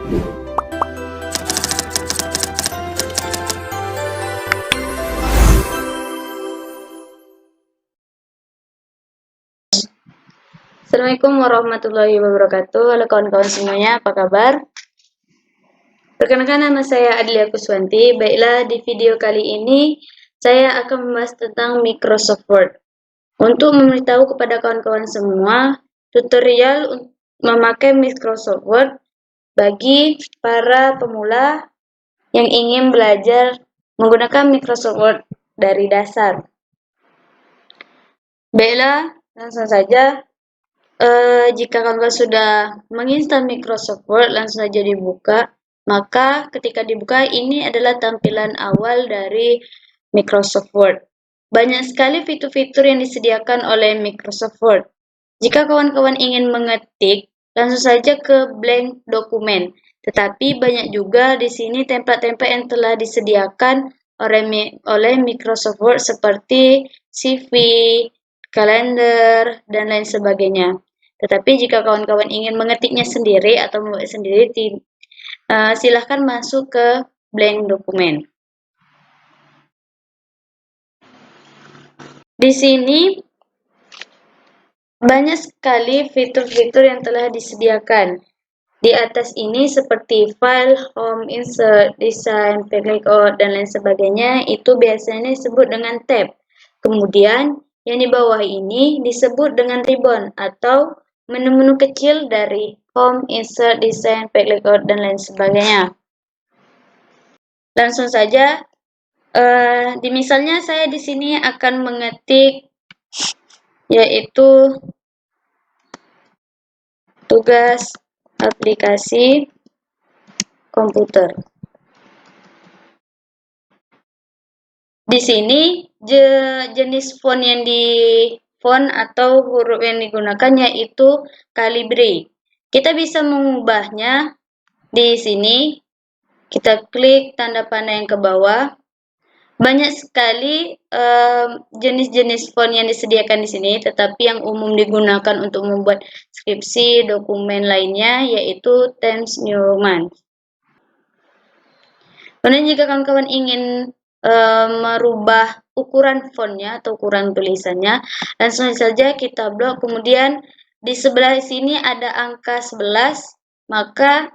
Assalamualaikum warahmatullahi wabarakatuh. Halo kawan-kawan semuanya, apa kabar? Perkenalkan, nama saya Adlia Kuswanti. Baiklah, di video kali ini saya akan membahas tentang Microsoft Word. Untuk memberitahu kepada kawan-kawan semua, tutorial memakai Microsoft Word bagi para pemula yang ingin belajar menggunakan Microsoft Word dari dasar. Baiklah, langsung saja. Jika kawan-kawan sudah menginstal Microsoft Word, langsung saja dibuka. Maka ketika dibuka, ini adalah tampilan awal dari Microsoft Word. Banyak sekali fitur-fitur yang disediakan oleh Microsoft Word. Jika kawan-kawan ingin mengetik, langsung saja ke blank dokumen. Tetapi banyak juga di sini template-template yang telah disediakan oleh Microsoft Word seperti CV, kalender, dan lain sebagainya. Tetapi jika kawan-kawan ingin mengetiknya sendiri atau membuat sendiri, silahkan masuk ke blank dokumen. Di sini banyak sekali fitur-fitur yang telah disediakan. Di atas ini seperti file, home, insert, design, page layout, dan lain sebagainya, itu biasanya disebut dengan tab. Kemudian yang di bawah ini disebut dengan ribbon atau menu-menu kecil dari home, insert, design, page layout, dan lain sebagainya. Langsung saja, di misalnya saya di sini akan mengetik yaitu tugas aplikasi komputer. Di sini jenis font atau huruf yang digunakan yaitu Calibri. Kita bisa mengubahnya di sini. Kita klik tanda panah yang ke bawah. Banyak sekali jenis-jenis font yang disediakan di sini, tetapi yang umum digunakan untuk membuat skripsi, dokumen lainnya yaitu Times New Roman. Kemudian jika kawan-kawan ingin merubah ukuran fontnya atau ukuran tulisannya, langsung saja kita blok. Kemudian di sebelah sini ada angka 11, maka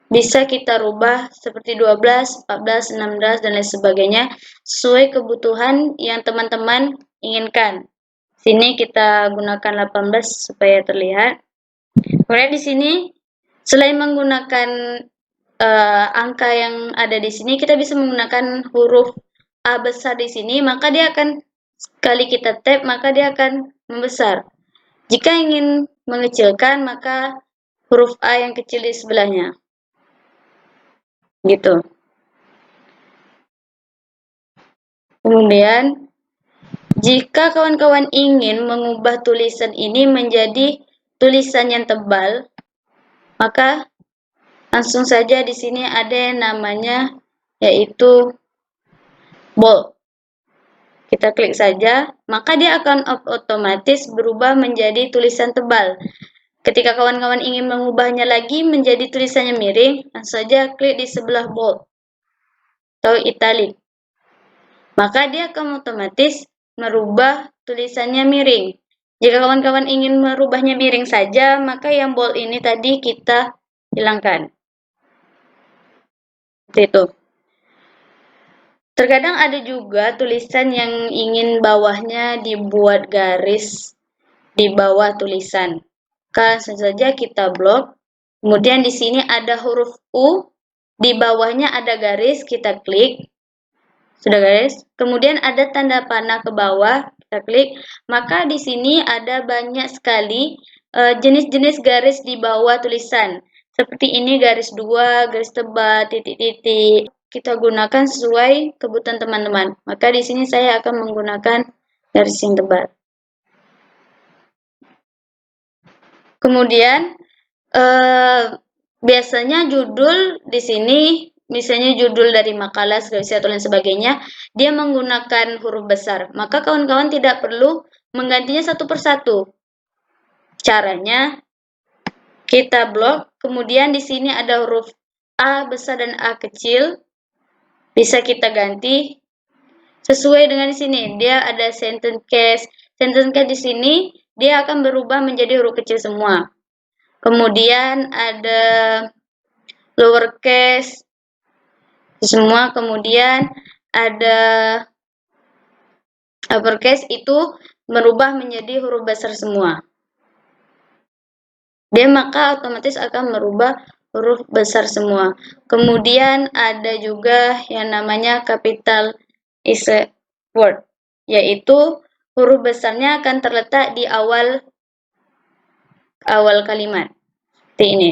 bisa kita rubah seperti 12, 14, 16, dan lain sebagainya sesuai kebutuhan yang teman-teman inginkan. Sini kita gunakan 18 supaya terlihat. Kemudian di sini selain menggunakan angka yang ada di sini, kita bisa menggunakan huruf A besar di sini, maka dia akan sekali kita tap, maka dia akan membesar. Jika ingin mengecilkan, maka huruf A yang kecil di sebelahnya. Gitu. Kemudian, jika kawan-kawan ingin mengubah tulisan ini menjadi tulisan yang tebal, maka langsung saja di sini ada yang namanya yaitu bold. Kita klik saja, maka dia akan otomatis berubah menjadi tulisan tebal. Ketika kawan-kawan ingin mengubahnya lagi menjadi tulisannya miring, langsung saja klik di sebelah bold atau italic. Maka dia akan otomatis merubah tulisannya miring. Jika kawan-kawan ingin merubahnya miring saja, maka yang bold ini tadi kita hilangkan. Seperti itu. Terkadang ada juga tulisan yang ingin bawahnya dibuat garis di bawah tulisan. Langsung saja kita blok. Kemudian di sini ada huruf U, di bawahnya ada garis, kita klik. Sudah guys. Kemudian ada tanda panah ke bawah, kita klik. Maka di sini ada banyak sekali jenis-jenis garis di bawah tulisan. Seperti ini garis 2, garis tebal, titik-titik. Kita gunakan sesuai kebutuhan teman-teman. Maka di sini saya akan menggunakan garis yang tebal. Kemudian biasanya judul di sini, misalnya judul dari makalah, skripsi atau lain sebagainya, dia menggunakan huruf besar. Maka kawan-kawan tidak perlu menggantinya satu persatu. Caranya kita blok, kemudian di sini ada huruf A besar dan A kecil bisa kita ganti sesuai dengan di sini. Dia ada sentence case. Sentence case di sini dia akan berubah menjadi huruf kecil semua. Kemudian ada lowercase semua, kemudian ada uppercase itu merubah menjadi huruf besar semua. Dia maka otomatis akan merubah huruf besar semua. Kemudian ada juga yang namanya capital is a word, yaitu huruf besarnya akan terletak di awal kalimat. Seperti ini.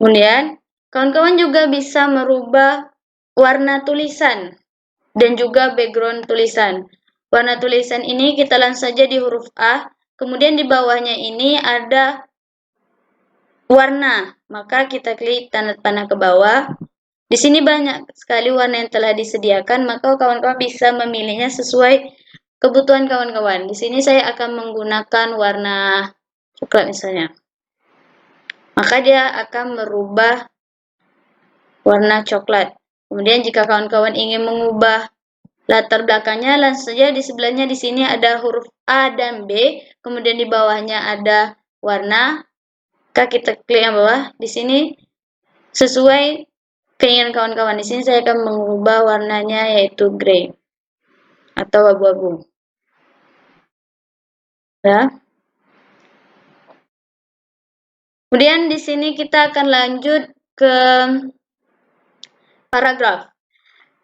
Kemudian, kawan-kawan juga bisa merubah warna tulisan dan juga background tulisan. Warna tulisan ini kita langsung saja di huruf A, kemudian di bawahnya ini ada warna, maka kita klik tanda panah ke bawah. Di sini banyak sekali warna yang telah disediakan, maka kawan-kawan bisa memilihnya sesuai kebutuhan kawan-kawan. Di sini saya akan menggunakan warna coklat misalnya. Maka dia akan merubah warna coklat. Kemudian jika kawan-kawan ingin mengubah latar belakangnya, langsung saja di sebelahnya di sini ada huruf A dan B, kemudian di bawahnya ada warna. Maka kita klik yang bawah. Di sini sesuai keinginan kawan-kawan. Di sini saya akan mengubah warnanya yaitu grey atau abu-abu. Ya. Kemudian di sini kita akan lanjut ke paragraf.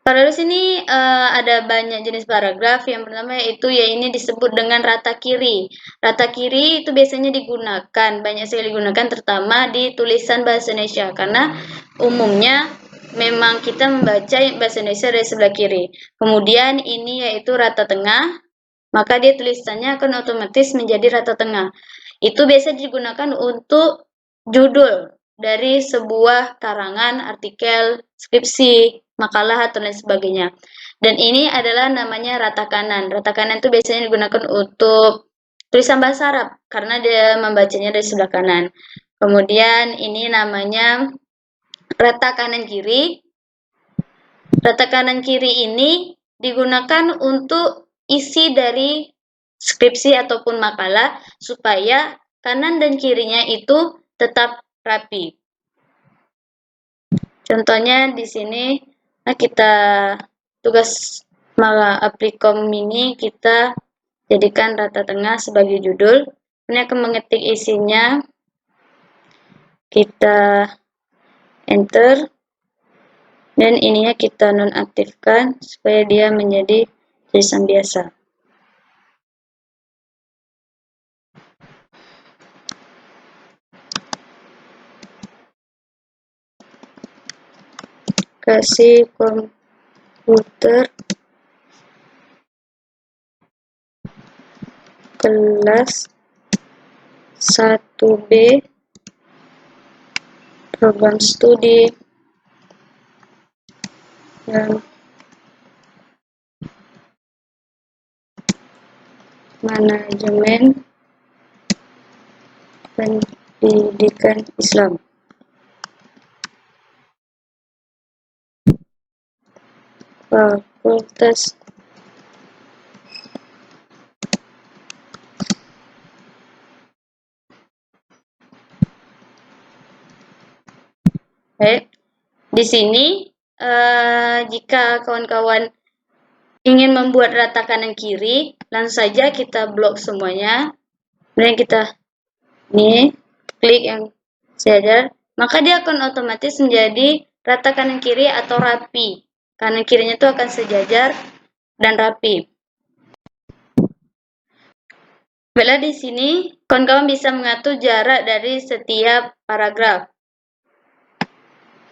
Paragraf ini ada banyak jenis paragraf. Yang pertama yaitu ini disebut dengan rata kiri. Rata kiri itu biasanya digunakan, banyak sekali digunakan terutama di tulisan bahasa Indonesia karena umumnya memang kita membaca bahasa Indonesia dari sebelah kiri. Kemudian ini yaitu rata tengah, maka dia tulisannya akan otomatis menjadi rata tengah. Itu biasa digunakan untuk judul dari sebuah karangan, artikel, skripsi, makalah, atau lain sebagainya. Dan ini adalah namanya rata kanan. Rata kanan itu biasanya digunakan untuk tulisan bahasa Arab, karena dia membacanya dari sebelah kanan. Kemudian ini namanya rata kanan kiri. Rata kanan kiri ini digunakan untuk isi dari skripsi ataupun makalah, supaya kanan dan kirinya itu tetap rapi. Contohnya di sini kita tugas Applikom ini kita jadikan rata tengah sebagai judul. Ini akan mengetik isinya, kita enter, dan ininya kita nonaktifkan supaya dia menjadi tulisan biasa. Kasih komputer kelas 1B program studi dan manajemen pendidikan Islam. Fakultas di sini jika kawan-kawan ingin membuat rata kanan kiri, langsung saja kita blok semuanya. Kemudian kita klik yang sejajar, maka dia akan otomatis menjadi rata kanan kiri atau rapi. Kanan kirinya itu akan sejajar dan rapi. Bila di sini, kawan-kawan bisa mengatur jarak dari setiap paragraf.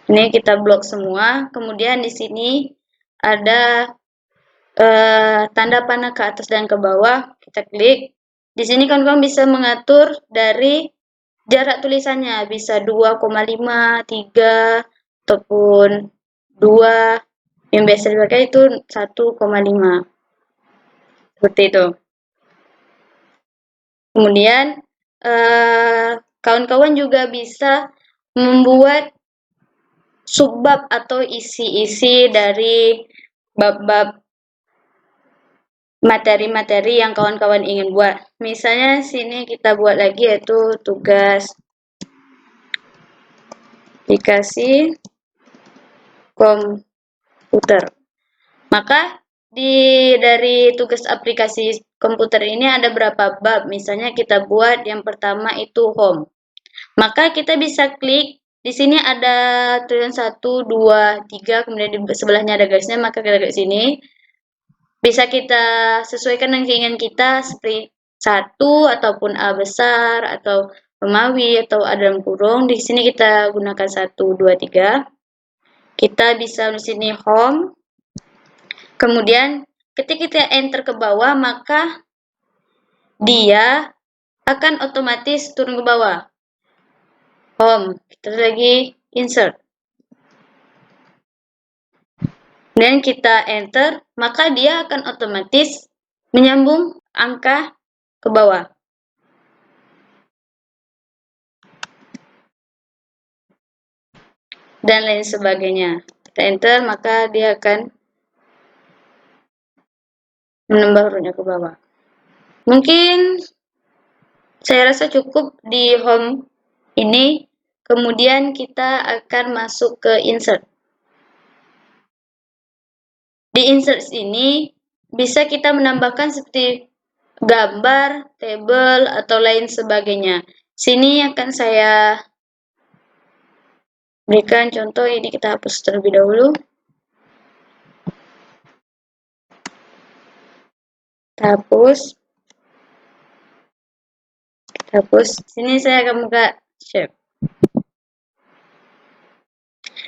Ini kita blok semua. Kemudian di sini ada tanda panah ke atas dan ke bawah. Kita klik. Di sini kawan-kawan bisa mengatur dari jarak tulisannya. Bisa 2,5, 3, ataupun 2. Yang biasa dipakai itu 1,5. Seperti itu. Kemudian kawan-kawan juga bisa membuat subbab atau isi-isi dari bab-bab materi-materi yang kawan-kawan ingin buat. Misalnya sini kita buat lagi yaitu tugas aplikasi komputer. Maka dari tugas aplikasi komputer ini ada berapa bab. Misalnya kita buat yang pertama itu home. Maka kita bisa klik di sini ada tulisan 1, 2, 3, kemudian di sebelahnya ada garisnya, maka kita klik sini. Bisa kita sesuaikan dengan keinginan kita seperti 1 ataupun A besar atau Romawi atau ada dalam kurung. Di sini kita gunakan 1, 2, 3. Kita bisa di sini home. Kemudian ketika kita enter ke bawah, maka dia akan otomatis turun ke bawah. Home, kita lagi insert. Dan kita enter, maka dia akan otomatis menyambung angka ke bawah. Dan lain sebagainya. Kita enter, maka dia akan menambah hurufnya ke bawah. Mungkin saya rasa cukup di home ini. Kemudian kita akan masuk ke insert. Di insert ini bisa kita menambahkan seperti gambar, tabel, atau lain sebagainya. Sini akan saya berikan contoh, ini kita hapus terlebih dahulu. Kita hapus. Sini saya akan buka shape.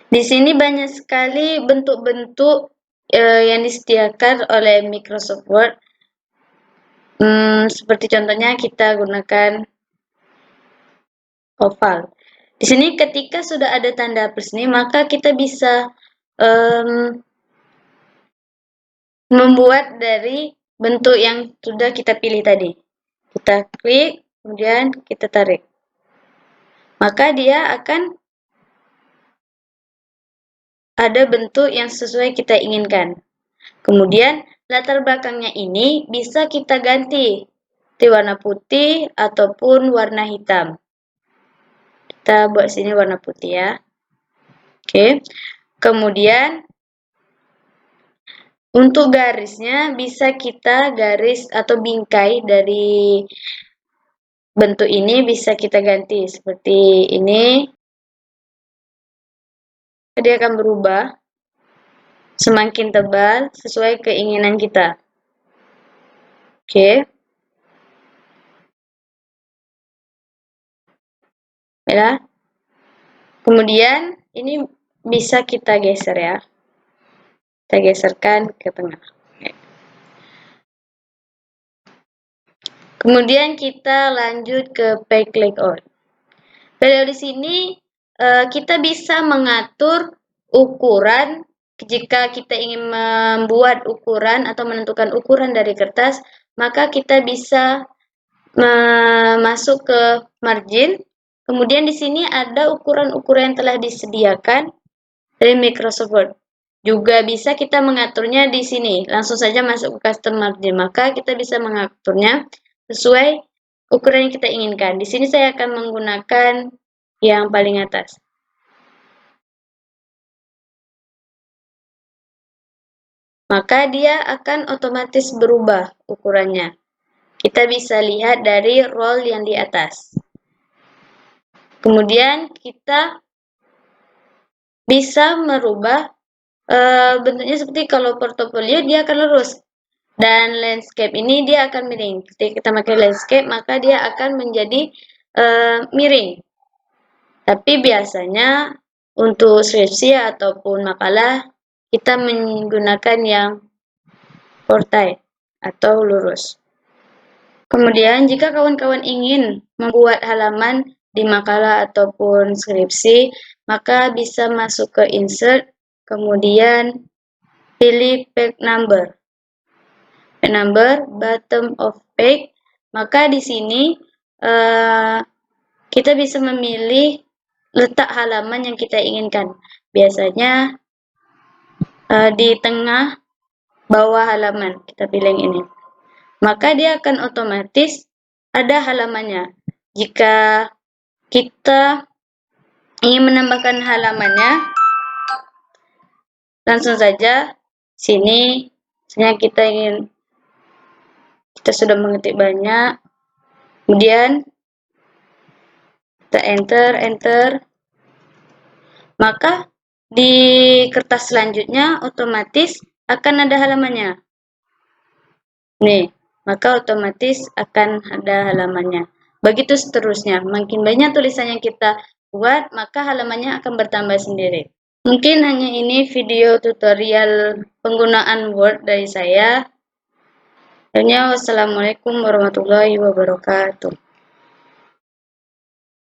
Di sini banyak sekali bentuk-bentuk yang disediakan oleh Microsoft Word. Seperti contohnya kita gunakan oval. Di sini ketika sudah ada tanda plus ini, maka kita bisa membuat dari bentuk yang sudah kita pilih tadi. Kita klik, kemudian kita tarik. Maka dia akan ada bentuk yang sesuai kita inginkan. Kemudian latar belakangnya ini bisa kita ganti di warna putih ataupun warna hitam. Kita buat sini warna putih ya. Oke. Kemudian untuk garisnya bisa kita garis atau bingkai dari bentuk ini bisa kita ganti seperti ini. Dia akan berubah semakin tebal sesuai keinginan kita. Oke. Ya. Kemudian ini bisa kita geser ya. Kita geserkan ke tengah. Kemudian kita lanjut ke page layout. Layout di sini kita bisa mengatur ukuran. Jika kita ingin membuat ukuran atau menentukan ukuran dari kertas, maka kita bisa masuk ke margin. Kemudian di sini ada ukuran-ukuran yang telah disediakan dari Microsoft Word. Juga bisa kita mengaturnya di sini. Langsung saja masuk ke custom margin. Maka kita bisa mengaturnya sesuai ukuran yang kita inginkan. Di sini saya akan menggunakan yang paling atas. Maka dia akan otomatis berubah ukurannya. Kita bisa lihat dari roll yang di atas. Kemudian kita bisa merubah bentuknya seperti kalau portofolio dia akan lurus. Dan landscape ini dia akan miring. Ketika kita pakai landscape maka dia akan menjadi miring. Tapi biasanya untuk skripsi ataupun makalah kita menggunakan yang portrait atau lurus. Kemudian jika kawan-kawan ingin membuat halaman di makalah ataupun skripsi, maka bisa masuk ke insert, kemudian pilih page number. Page number, bottom of page. Maka di sini kita bisa memilih letak halaman yang kita inginkan. Biasanya di tengah bawah halaman kita pilih yang ini. Maka dia akan otomatis ada halamannya. Jika kita ingin menambahkan halamannya, langsung saja sini. Misalnya kita sudah mengetik banyak, kemudian kita enter, maka di kertas selanjutnya otomatis akan ada halamannya. Nih, maka otomatis akan ada halamannya. Begitu seterusnya, makin banyak tulisan yang kita buat, maka halamannya akan bertambah sendiri. Mungkin hanya ini video tutorial penggunaan Word dari saya. Wassalamualaikum warahmatullahi wabarakatuh.